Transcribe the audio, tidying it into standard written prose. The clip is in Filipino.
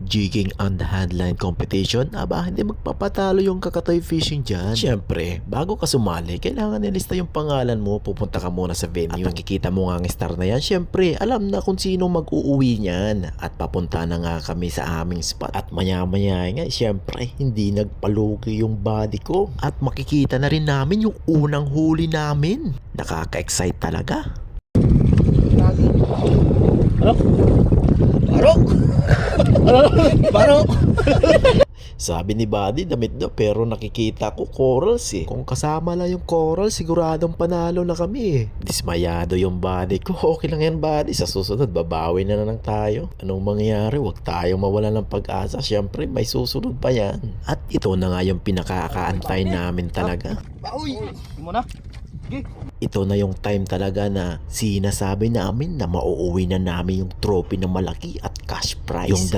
Jigging on the handline competition, aba hindi magpapatalo yung Kakatoy Fishing dyan. Siyempre, bago ka sumali, kailangan nilista yung pangalan mo, pupunta ka muna sa venue. At nakikita mo nga ang star na yan, siyempre, alam na kung sino mag-uuwi niyan. At papunta na nga kami sa aming spot. At maya-maya nga, siyempre, hindi nagpalugi yung body ko. At makikita na rin namin yung unang huli namin. Nakaka-excite talaga. Barok! Sabi ni Buddy, damit daw, pero nakikita ko corals eh. Kung kasama lang yung coral, siguradong panalo na kami eh. Dismayado yung Buddy ko. Okay lang yan, Buddy. Sa susunod, babawi na lang tayo. Anong mangyayari? Huwag tayong mawala ng pag-asa. Siyempre, may susunod pa yan. At ito na nga yung pinakakaantay namin talaga. Baoy! Mo na. Ito na yung time talaga na sinasabi namin na mauuwi na namin yung trophy na malaki at cash prize. Yung